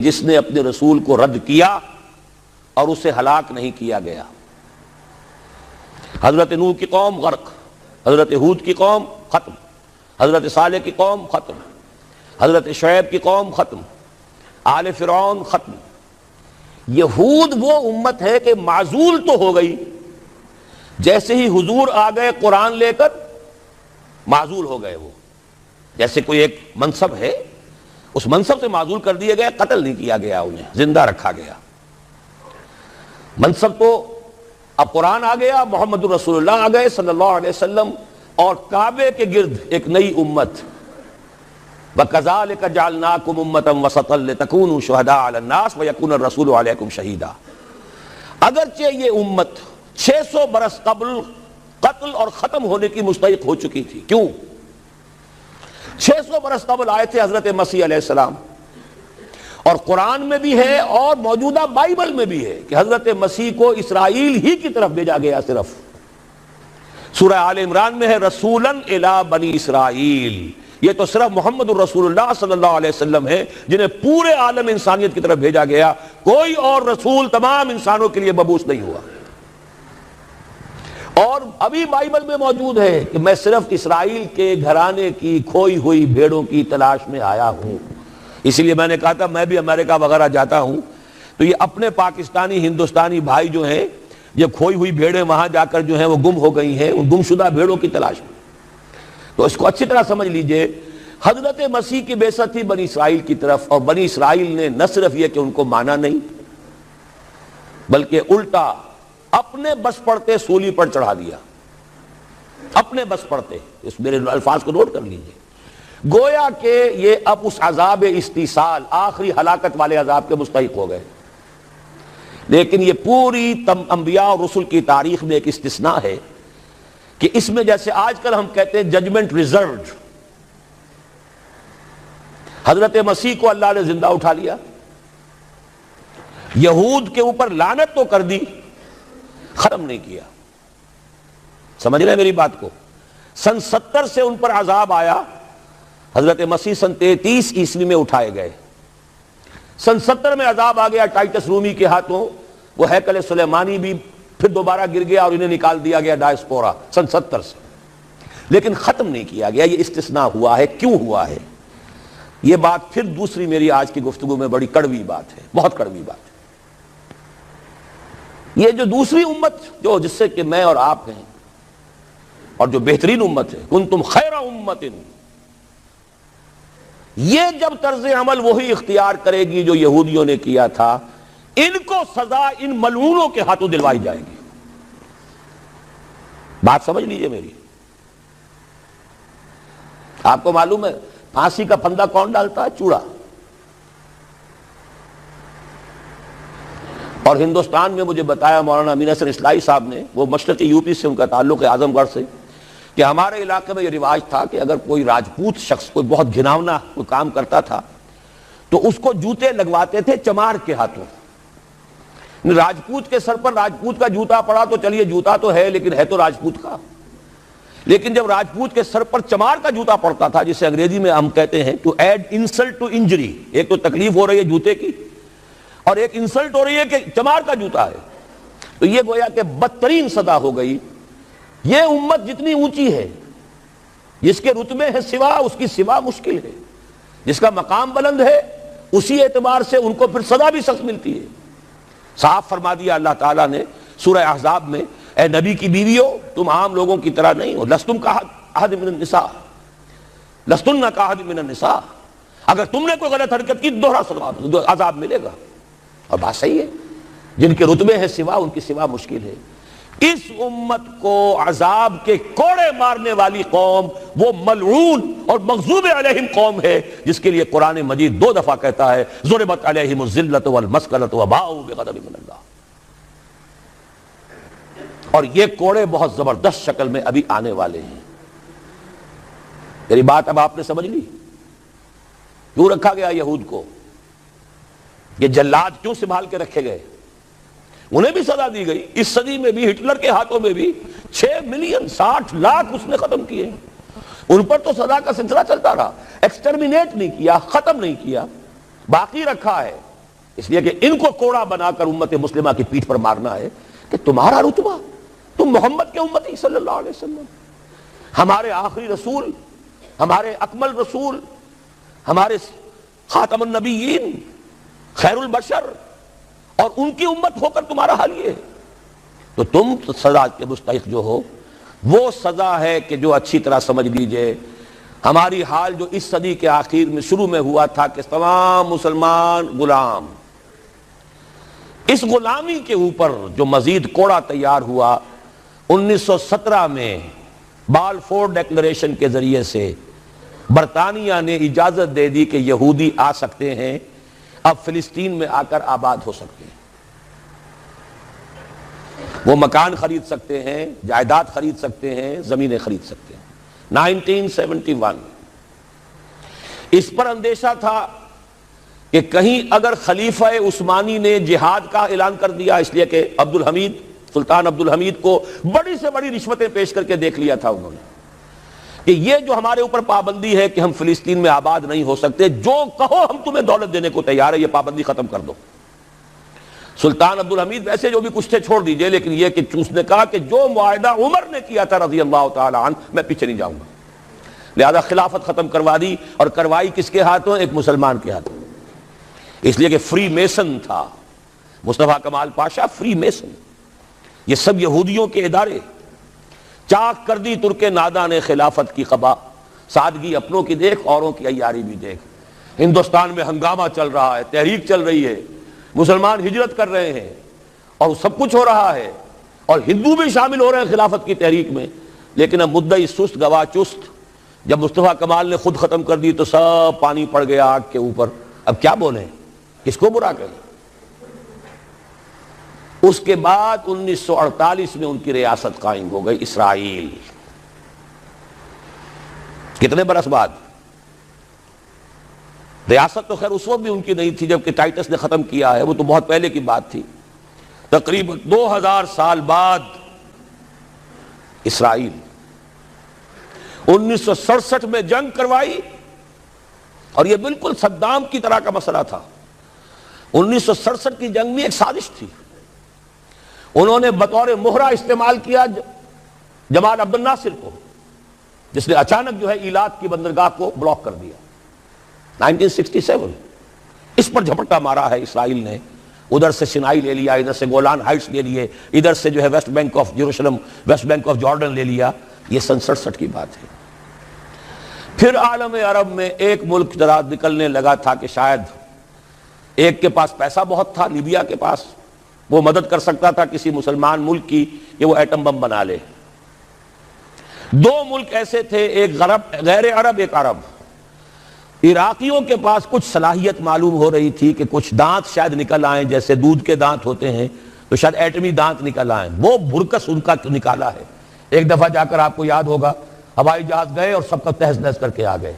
جس نے اپنے رسول کو رد کیا اور اسے ہلاک نہیں کیا گیا۔ حضرت نوح کی قوم غرق، حضرت ہود کی قوم ختم، حضرت صالح کی قوم ختم، حضرت شعیب کی قوم ختم، آل فرعون ختم۔ یہود وہ امت ہے کہ معزول تو ہو گئی، جیسے ہی حضور آ گئے قرآن لے کر معزول ہو گئے۔ وہ جیسے کوئی ایک منصب ہے، اس منصب سے معزول کر دیے گئے، قتل نہیں کیا گیا، انہیں زندہ رکھا گیا۔ منصب تو اب قرآن آ گیا، محمد رسول اللہ آ گئے صلی اللہ علیہ وسلم، اور کعبے کے گرد ایک نئی امت۔ وَكَذَلِكَ جَعَلْنَاكُمْ أُمَّةً وَسَطًا لِتَكُونُوا شُهَدَاءَ عَلَى النَّاسِ وَيَكُونَ الرَّسُولُ عَلَيْكُمْ شَهِيدًا۔ اگرچہ یہ امت 600 برس قبل قتل اور ختم ہونے کی مستحق ہو چکی تھی، کیوں؟ 600 برس قبل آئے تھے حضرت مسیح علیہ السلام، اور قرآن میں بھی ہے اور موجودہ بائبل میں بھی ہے کہ حضرت مسیح کو اسرائیل ہی کی طرف بھیجا گیا۔ صرف سورہ آل عمران میں ہے رسولاً الی بنی اسرائیل، یہ تو صرف محمد الرسول اللہ صلی اللہ علیہ وسلم ہے جنہیں پورے عالم انسانیت کی طرف بھیجا گیا، کوئی اور رسول تمام انسانوں کے لیے مبعوث نہیں ہوا۔ اور ابھی بائبل میں موجود ہے کہ میں صرف اسرائیل کے گھرانے کی کھوئی ہوئی بھیڑوں کی تلاش میں آیا ہوں۔ اسی لیے میں نے کہا تھا میں بھی امریکہ وغیرہ جاتا ہوں تو یہ اپنے پاکستانی ہندوستانی بھائی جو ہیں، یہ کھوئی ہوئی بھیڑیں وہاں جا کر جو ہیں وہ گم ہو گئی ہیں، ان گمشدہ بھیڑوں کی تلاش میں۔ تو اس کو اچھی طرح سمجھ لیجئے، حضرت مسیح کی بعثت تھی بنی اسرائیل کی طرف، اور بنی اسرائیل نے نہ صرف یہ کہ ان کو مانا نہیں، بلکہ الٹا اپنے بس پڑتے سولی پر چڑھا دیا، اپنے بس پڑتے۔ اس میرے الفاظ کو نوٹ کر لیجئے، گویا کہ یہ اب اس عذاب استیصال، آخری ہلاکت والے عذاب کے مستحق ہو گئے۔ لیکن یہ پوری انبیاء اور رسل کی تاریخ میں ایک استثناء ہے کہ اس میں جیسے آج کل ہم کہتے ہیں ججمنٹ ریزروڈ، حضرت مسیح کو اللہ نے زندہ اٹھا لیا، یہود کے اوپر لعنت تو کر دی، ختم نہیں کیا۔ سمجھ رہے ہیں میری بات کو؟ سن 70 سے ان پر عذاب آیا، حضرت مسیح سن 33 عیسوی میں اٹھائے گئے۔ سن 70 میں عذاب آ گیا ٹائٹس رومی کے ہاتھوں، وہ ہیکل سلیمانی بھی پھر دوبارہ گر گیا اور انہیں نکال دیا گیا ڈائسپورا سن 70 سے، لیکن ختم نہیں کیا گیا۔ یہ استثناء ہوا ہے، کیوں ہوا ہے؟ یہ بات پھر دوسری میری آج کی گفتگو میں بڑی کڑوی بات ہے، بہت کڑوی بات ہے۔ یہ جو دوسری امت جو جس سے کہ میں اور آپ ہیں، اور جو بہترین امت ہے، کنتم خیر امت، یہ جب طرز عمل وہی اختیار کرے گی جو یہودیوں نے کیا تھا، ان کو سزا ان ملعونوں کے ہاتھوں دلوائی جائے گی۔ بات سمجھ لیجئے میری۔ آپ کو معلوم ہے پھانسی کا پھندا کون ڈالتا ہے؟ چوڑا۔ اور ہندوستان میں مجھے بتایا مولانا امین حسن اصلاحی صاحب نے، وہ مشرقی یوپی سے ان کا تعلق ہے، اعظم گڑھ سے، کہ ہمارے علاقے میں یہ رواج تھا کہ اگر کوئی راجپوت شخص کوئی بہت گھناؤنا کوئی کام کرتا تھا تو اس کو جوتے لگواتے تھے چمار کے ہاتھوں۔ راجپوت کے سر پر راجپوت کا جوتا پڑا تو چلیے جوتا تو ہے، لیکن ہے تو راجپوت کا۔ لیکن جب راجپوت کے سر پر چمار کا جوتا پڑتا تھا، جسے انگریزی میں ہم کہتے ہیں to add insult to injury, ایک تو تکلیف ہو رہی ہے جوتے کی، اور ایک انسلٹ ہو رہی ہے کہ چمار کا جوتا ہے، تو یہ گویا کہ بدترین سزا ہو گئی۔ یہ امت جتنی اونچی ہے، جس کے رتبے ہے سوا، اس کی سوا مشکل ہے، جس کا مقام بلند ہے، اسی اعتبار سے ان کو پھر سزا بھی سخت ملتی ہے۔ صاف فرما دیا اللہ تعالیٰ نے سورہ احزاب میں، اے نبی کی بیویو تم عام لوگوں کی طرح نہیں ہو، لستم کاحد من النساء، لستن کاحد من النساء، اگر تم نے کوئی غلط حرکت کی دوہرا عذاب ملے گا۔ اور بات صحیح ہے، جن کے رتبے ہیں سوا، ان کی سوا مشکل ہے۔ اس امت کو عذاب کے کوڑے مارنے والی قوم وہ ملعون اور مغضوب علیہم قوم ہے، جس کے لیے قرآن مجید 2 دفعہ کہتا ہے ضربت علیہم الذلۃ والمسکنۃ وباؤوا بغضب من اللہ۔ اور یہ کوڑے بہت زبردست شکل میں ابھی آنے والے ہیں۔ میری بات اب آپ نے سمجھ لی؟ کیوں رکھا گیا یہود کو؟ یہ جلاد کیوں سنبھال کے رکھے گئے؟ انہیں بھی سزا دی گئی، اس صدی میں بھی ہٹلر کے ہاتھوں میں بھی 6 ملین 60 لاکھ اس نے ختم کیے، ان پر تو سزا کا سلسلہ چلتا رہا، ایکسٹرمینیٹ نہیں کیا، ختم نہیں کیا، باقی رکھا ہے۔ اس لیے کہ ان کو کوڑا بنا کر امت مسلمہ کی پیٹھ پر مارنا ہے کہ تمہارا رتبہ، تم محمد کے امتی صلی اللہ علیہ وسلم، ہمارے آخری رسول، ہمارے اکمل رسول، ہمارے خاتم النبیین، خیر البشر، اور ان کی امت ہو کر تمہارا حال یہ ہے، تو تم سزا کے مستحق جو ہو وہ سزا ہے کہ جو اچھی طرح سمجھ لیجئے ہماری حال جو اس صدی کے آخر میں شروع میں ہوا تھا کہ تمام مسلمان غلام، اس غلامی کے اوپر جو مزید کوڑا تیار ہوا 1917 میں بالفور ڈیکلریشن کے ذریعے سے برطانیہ نے اجازت دے دی کہ یہودی آ سکتے ہیں، اب فلسطین میں آ کر آباد ہو سکتے ہیں، وہ مکان خرید سکتے ہیں، جائیداد خرید سکتے ہیں، زمینیں خرید سکتے ہیں۔ 1971 اس پر اندیشہ تھا کہ کہیں اگر خلیفہ عثمانی نے جہاد کا اعلان کر دیا، اس لیے کہ سلطان عبد الحمید کو بڑی سے بڑی رشوتیں پیش کر کے دیکھ لیا تھا انہوں نے کہ یہ جو ہمارے اوپر پابندی ہے کہ ہم فلسطین میں آباد نہیں ہو سکتے، جو کہو ہم تمہیں دولت دینے کو تیار ہے، یہ پابندی ختم کر دو۔ سلطان عبد الحمید ویسے جو بھی کچھ تھے چھوڑ دیجئے، لیکن یہ کہ اس نے کہا کہ جو معاہدہ عمر نے کیا تھا رضی اللہ تعالی عنہ، میں پیچھے نہیں جاؤں گا، لہذا خلافت ختم کروا دی، اور کروائی کس کے ہاتھوں؟ ایک مسلمان کے ہاتھوں، اس لیے کہ فری میسن تھا مصطفیٰ کمال پاشا، فری میسن، یہ سب یہودیوں کے ادارے، چاک کر دی ترک نادا نے خلافت کی قبا، سادگی اپنوں کی دیکھ، اوروں کی عیاری بھی دیکھ۔ ہندوستان میں ہنگامہ چل رہا ہے، تحریک چل رہی ہے، مسلمان ہجرت کر رہے ہیں اور سب کچھ ہو رہا ہے، اور ہندو بھی شامل ہو رہے ہیں خلافت کی تحریک میں، لیکن اب مدعی سست گواہ چست، جب مصطفیٰ کمال نے خود ختم کر دی تو سب پانی پڑ گیا آگ کے اوپر، اب کیا بولیں، کس کو برا کہیں؟ اس کے بعد 1948 میں ان کی ریاست قائم ہو گئی اسرائیل۔ کتنے برس بعد؟ ریاست تو خیر اس وقت بھی ان کی نہیں تھی جبکہ ٹائٹس نے ختم کیا ہے، وہ تو بہت پہلے کی بات تھی، تقریباً 2000 سال بعد اسرائیل 1967 میں جنگ کروائی، اور یہ بالکل صدام کی طرح کا مسئلہ تھا۔ 1967 کی جنگ میں ایک سازش تھی، انہوں نے بطور مہرہ استعمال کیا جمال عبد الناصر کو، جس نے اچانک جو ہے ایلات کی بندرگاہ کو بلاک کر دیا۔ 1967 اس پر جھپٹا مارا ہے اسرائیل نے، ادھر سے سینائی لے لیا، ادھر سے گولان ہائٹس لے لیے، ادھر سے جو ہے West Bank of Jerusalem, West Bank of Jordan لے لیا۔ یہ 67 کی بات ہے۔ پھر عالم عرب میں ایک ملک ذرا نکلنے لگا تھا کہ شاید ایک کے پاس پیسہ بہت تھا، لیبیا کے پاس، وہ مدد کر سکتا تھا کسی مسلمان ملک کی کہ وہ ایٹم بم بنا لے۔ دو ملک ایسے تھے، ایک غیر عرب، ایک عرب۔ عراقیوں کے پاس کچھ صلاحیت معلوم ہو رہی تھی کہ کچھ دانت شاید نکل آئیں، جیسے دودھ کے دانت ہوتے ہیں تو شاید ایٹمی دانت نکل آئیں، وہ بھرکس ان کا نکالا ہے۔ ایک دفعہ جا کر آپ کو یاد ہوگا ہوائی جہاز گئے اور سب کا تہس نہس کر کے آ گئے،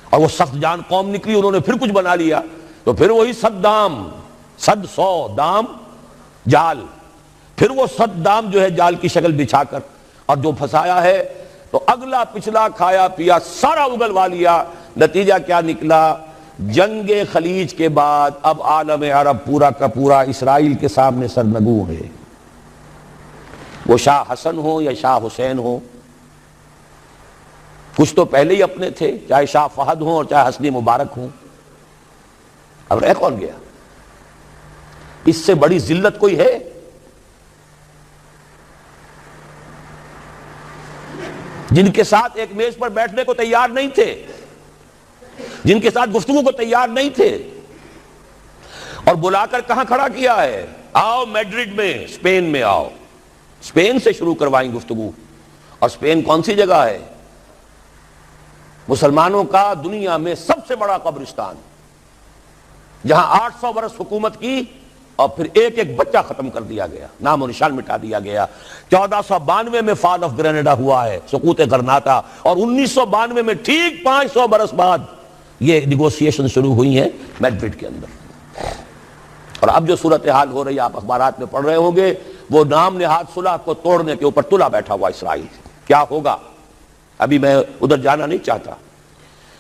اور وہ سخت جان قوم نکلی، انہوں نے پھر کچھ بنا لیا، تو پھر وہی 100 دام جال، پھر وہ 100 دام جو ہے جال کی شکل بچھا کر، اور جو پھنسایا ہے تو اگلا پچھلا کھایا پیا سارا اگلوا لیا۔ نتیجہ کیا نکلا؟ جنگ خلیج کے بعد اب عالم عرب پورا کا پورا اسرائیل کے سامنے سرنگوں ہے، وہ شاہ حسن ہو یا شاہ حسین ہو، کچھ تو پہلے ہی اپنے تھے، چاہے شاہ فہد ہوں اور چاہے حسنی مبارک ہوں، اب رہ کون گیا؟ اس سے بڑی ذلت کوئی ہے؟ جن کے ساتھ ایک میز پر بیٹھنے کو تیار نہیں تھے، جن کے ساتھ گفتگو کو تیار نہیں تھے، اور بلا کر کہاں کھڑا کیا ہے؟ آؤ میڈرڈ میں، اسپین میں آؤ، اسپین سے شروع کروائیں گفتگو۔ اور اسپین کون سی جگہ ہے؟ مسلمانوں کا دنیا میں سب سے بڑا قبرستان، جہاں 800 برس حکومت کی اور پھر ایک ایک بچہ ختم کر دیا گیا، نام و نشان مٹا دیا گیا۔ 1492 میں فال آف گرینیڈا ہوا ہے، سقوط غرناطہ، اور 1992 میں ٹھیک 500 برس بعد یہ نیگوسیشن شروع ہوئی ہیں میڈرڈ کے اندر۔ اور اب جو صورتحال ہو رہی ہے، آپ اخبارات میں پڑھ رہے ہوں گے، وہ نام نہاد صلح کو توڑنے کے اوپر تلا بیٹھا ہوا اسرائیل۔ کیا ہوگا؟ ابھی میں ادھر جانا نہیں چاہتا،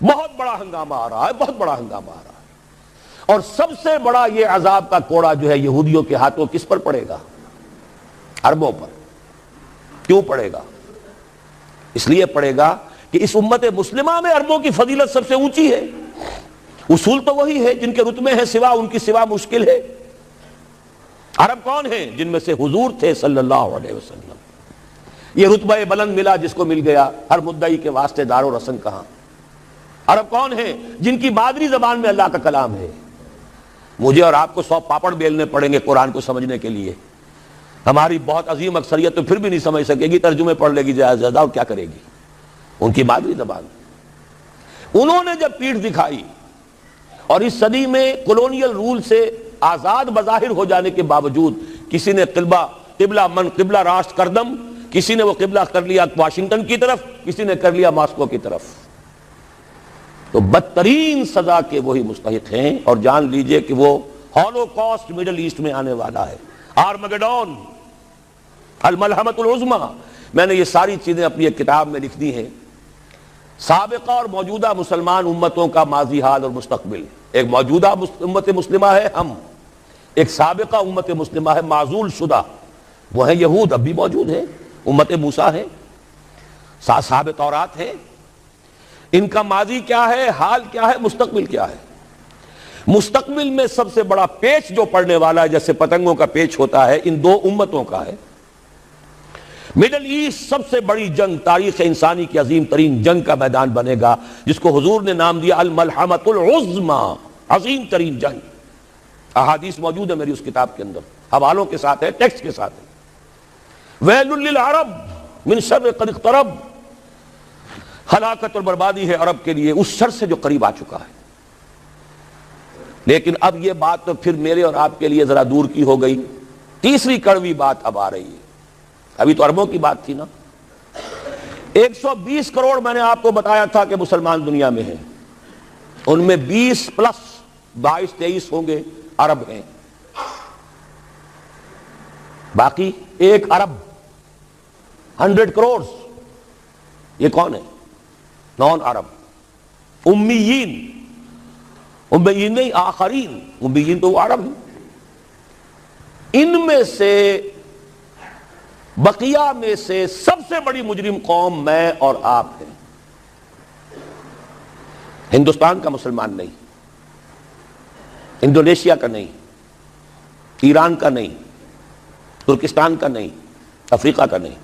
بہت بڑا ہنگامہ آ رہا ہے، بہت بڑا ہنگامہ آ رہا ہے، اور سب سے بڑا یہ عذاب کا کوڑا جو ہے یہودیوں کے ہاتھوں کس پر پڑے گا؟ عربوں پر۔ کیوں پڑے گا؟ اس لیے پڑے گا کہ اس امت مسلمہ میں عربوں کی فضیلت سب سے اونچی ہے۔ اصول تو وہی ہے جن کے رتبے ہیں سوا ان کی سوا مشکل ہے۔ عرب کون ہیں؟ جن میں سے حضور تھے صلی اللہ علیہ وسلم۔ یہ رتبہ بلند ملا جس کو مل گیا، ہر مدعی کے واسطے دار و رسن کہاں۔ عرب کون ہیں؟ جن کی مادری زبان میں اللہ کا کلام ہے۔ مجھے اور آپ کو 100 پاپڑ بیلنے پڑیں گے قرآن کو سمجھنے کے لیے، ہماری بہت عظیم اکثریت تو پھر بھی نہیں سمجھ سکے گی، ترجمے پڑھ لے گی زیادہ اور کیا کرے گی؟ ان کی مادری زبان۔ انہوں نے جب پیٹھ دکھائی اور اس صدی میں کولونیل رول سے آزاد بظاہر ہو جانے کے باوجود کسی نے قبلہ راست کردم، کسی نے وہ قبلہ کر لیا واشنگٹن کی طرف، کسی نے کر لیا ماسکو کی طرف، تو بدترین سزا کے وہی مستحق ہیں۔ اور جان لیجئے کہ وہ ہولوکاسٹ مڈل ایسٹ میں آنے والا ہے، آرمگڈون، الملحمۃ العظمیٰ۔ میں نے یہ ساری چیزیں اپنی ایک کتاب میں لکھ دی ہیں، سابقہ اور موجودہ مسلمان امتوں کا ماضی حال اور مستقبل۔ ایک موجودہ امت مسلمہ ہے ہم، ایک سابقہ امت مسلمہ ہے معزول شدہ، وہ ہیں یہود، اب بھی موجود ہیں، امت موسیٰ ہے، صاحب تورات ہے۔ ان کا ماضی کیا ہے، حال کیا ہے، مستقبل کیا ہے؟ مستقبل میں سب سے بڑا پیچ جو پڑنے والا ہے، جیسے پتنگوں کا پیچ ہوتا ہے، ان دو امتوں کا ہے۔ مڈل ایسٹ سب سے بڑی جنگ، تاریخ انسانی کی عظیم ترین جنگ کا میدان بنے گا، جس کو حضور نے نام دیا الملحمۃ العظمیٰ، عظیم ترین جنگ۔ احادیث موجود ہے میری اس کتاب کے اندر، حوالوں کے ساتھ ہے، ٹیکسٹ کے ساتھ ہے۔ ویل للعرب من شر قد اقترب، ہلاکت اور بربادی ہے عرب کے لیے اس شر سے جو قریب آ چکا ہے۔ لیکن اب یہ بات تو پھر میرے اور آپ کے لیے ذرا دور کی ہو گئی۔ تیسری کڑوی بات اب آ رہی ہے۔ ابھی تو عربوں کی بات تھی نا، 120 کروڑ میں نے آپ کو بتایا تھا کہ مسلمان دنیا میں ہیں، ان میں 20 پلس 22-23 ہوں گے عرب ہیں، باقی 1 ارب 100 کروڑ یہ کون ہے؟ نان عرب، امیین، امیین نہیں آخرین، امیین تو وہ عرب ہیں۔ ان میں سے بقیہ میں سے سب سے بڑی مجرم قوم میں اور آپ ہیں۔ ہندوستان کا مسلمان نہیں، انڈونیشیا کا نہیں، ایران کا نہیں، ترکستان کا نہیں، افریقہ کا نہیں،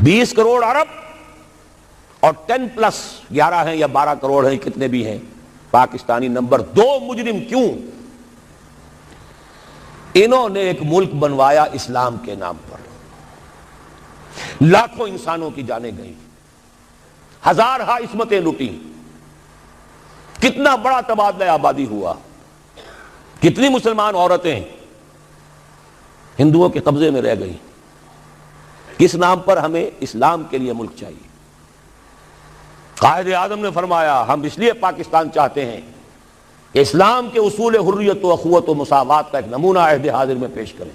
20 کروڑ عرب اور 10 پلس 11 ہیں یا 12 کروڑ ہیں، کتنے بھی ہیں پاکستانی نمبر 2 مجرم۔ کیوں؟ انہوں نے ایک ملک بنوایا اسلام کے نام پر، لاکھوں انسانوں کی جانیں گئیں، ہزارہا عصمتیں لوٹی، کتنا بڑا تبادلہ آبادی ہوا، کتنی مسلمان عورتیں ہندوؤں کے قبضے میں رہ گئی۔ کس نام پر؟ ہمیں اسلام کے لیے ملک چاہیے۔ قائد اعظم نے فرمایا ہم اس لیے پاکستان چاہتے ہیں کہ اسلام کے اصول حریت و اخوت و مساوات کا ایک نمونہ عہد حاضر میں پیش کریں۔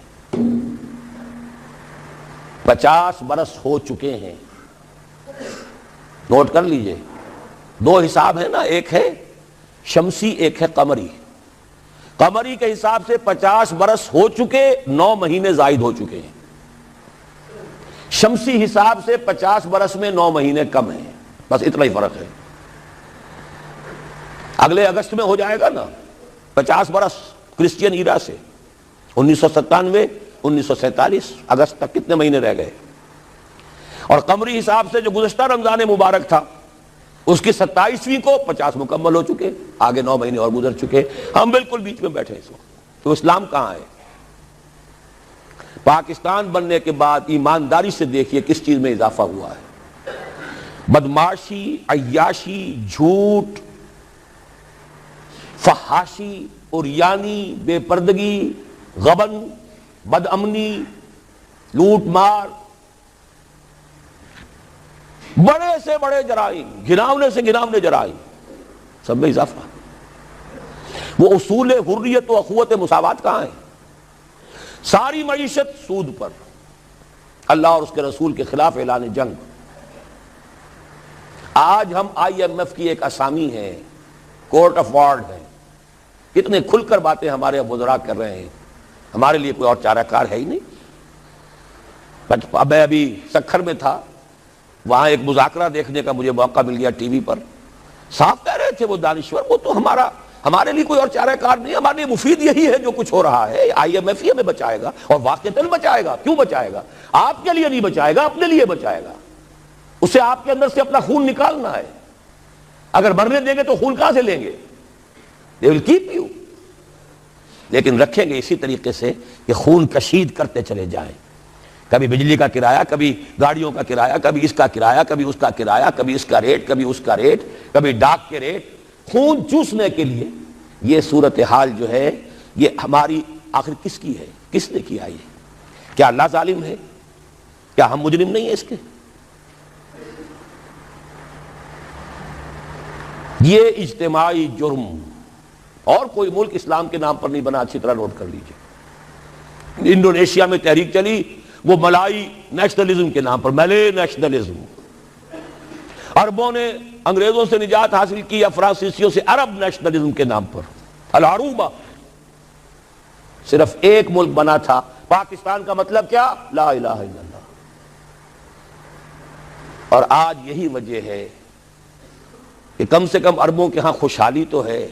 50 برس ہو چکے ہیں، نوٹ کر لیجئے، 2 حساب ہیں نا، ایک ہے شمسی ایک ہے قمری۔ قمری کے حساب سے 50 برس ہو چکے، 9 مہینے زائد ہو چکے ہیں۔ شمسی حساب سے 50 برس میں 9 مہینے کم ہیں، بس اتنا ہی فرق ہے۔ اگلے اگست میں ہو جائے گا نا 50 برس کرسچین ایرا سے، 1997 1947 اگست تک کتنے مہینے رہ گئے؟ اور قمری حساب سے جو گزشتہ رمضان مبارک تھا اس کی 27ویں کو 50 مکمل ہو چکے، آگے 9 مہینے اور گزر چکے، ہم بالکل بیچ میں بیٹھے اس وقت۔ تو اسلام کہاں ہے؟ پاکستان بننے کے بعد ایمانداری سے دیکھیے کس چیز میں اضافہ ہوا ہے۔ بدمعاشی، عیاشی، جھوٹ، فحاشی، عریانی، بے پردگی، غبن، بد امنی، لوٹ مار، بڑے سے بڑے جرائم، گھناونے سے گھناونے جرائم، سب میں اضافہ۔ وہ اصول حریت و اخوت مساوات کہاں ہیں؟ ساری معیشت سود پر، اللہ اور اس کے رسول کے خلاف اعلان جنگ۔ آج ہم IMF کی ایک اسامی ہے، کورٹ آف وارڈ ہے، کتنے کھل کر باتیں ہمارے وزراء کر رہے ہیں. ہمارے لیے کوئی اور چارہ کار ہے ہی نہیں. میں ابھی سکھر میں تھا, وہاں ایک مذاکرہ دیکھنے کا مجھے موقع مل گیا ٹی وی پر. صاف کہہ رہے تھے وہ دانشور, وہ تو ہمارے لیے کوئی اور چارہ کار نہیں, ہمارے لیے مفید یہی ہے جو کچھ ہو رہا ہے. آئی ایم ایف ہی ہمیں بچائے گا, اور واقعتاً بچائے گا. کیوں بچائے گا؟ آپ کے لیے نہیں بچائے گا, اپنے لیے بچائے گا. اسے آپ کے اندر سے اپنا خون نکالنا ہے. اگر مرنے دیں گے تو خون کہاں سے لیں گے؟ They will keep you. لیکن رکھیں گے اسی طریقے سے کہ خون کشید کرتے چلے جائیں. کبھی بجلی کا کرایہ, کبھی گاڑیوں کا کرایہ, کبھی اس کا کرایہ, کبھی اس کا کرایہ, کبھی اس کا ریٹ, کبھی اس کا ریٹ, کبھی ڈاک کے ریٹ, خون چوسنے کے لیے. یہ صورتحال جو ہے یہ ہماری آخر کس کی ہے؟ کس نے کیا یہ؟ کیا اللہ ظالم ہے؟ کیا ہم مجرم نہیں ہیں اس کے؟ یہ اجتماعی جرم اور کوئی ملک اسلام کے نام پر نہیں بنا. اچھی طرح نوٹ کر لیجیے. انڈونیشیا میں تحریک چلی, وہ ملائی نیشنلزم کے نام پر, ملے نیشنلزم. عربوں نے انگریزوں سے نجات حاصل کی, یا فرانسیسیوں سے, عرب نیشنلزم کے نام پر. العروبہ. صرف ایک ملک بنا تھا پاکستان, کا مطلب کیا؟ لا الہ الا اللہ. اور آج یہی وجہ ہے کہ کم سے کم عربوں کے ہاں خوشحالی تو ہے.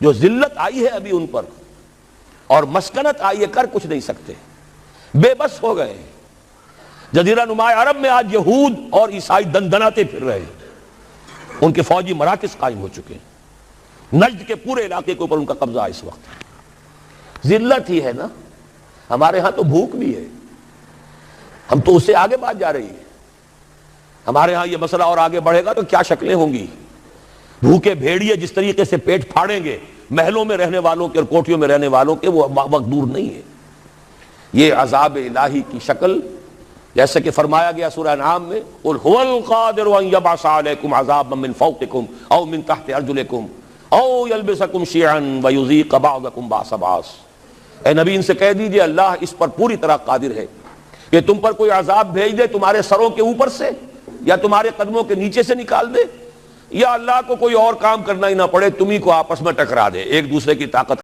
جو ذلت آئی ہے ابھی ان پر اور مسکنت آئی ہے, کر کچھ نہیں سکتے, بے بس ہو گئے. جزیرہ نما عرب میں آج یہود اور عیسائی دندناتے پھر رہے ہیں. ان کے فوجی مراکز قائم ہو چکے ہیں. نجد کے پورے علاقے کے اوپر ان کا قبضہ ہے اس وقت. ذلت ہی ہے نا. ہمارے ہاں تو بھوک بھی ہے, ہم تو اس سے آگے بات جا رہی ہے. ہمارے ہاں یہ مسئلہ اور آگے بڑھے گا تو کیا شکلیں ہوں گی. بھوکے بھیڑیے جس طریقے سے پیٹ پھاڑیں گے محلوں میں رہنے والوں کے اور کوٹھیوں میں رہنے والوں کے, وہ وقت دور نہیں ہے. یہ عذاب الہی کی شکل, جیسے کہ فرمایا گیا سورہ انعام میں, قل هو القادر ان يبعث عليكم عذابا من فوقكم او من تحت ارجلكم او يلبسكم شيعا ويذيق بعضكم بعض بعض. اے نبی ان سے کہہ دیجئے اللہ اس پر پوری طرح قادر ہے کہ تم پر کوئی عذاب بھیج دے تمہارے سروں کے اوپر سے, یا تمہارے قدموں کے نیچے سے نکال دے, یا اللہ کو کوئی اور کام کرنا ہی نہ پڑے, تمہیں کو آپس میں ٹکرا دے, ایک دوسرے کی طاقت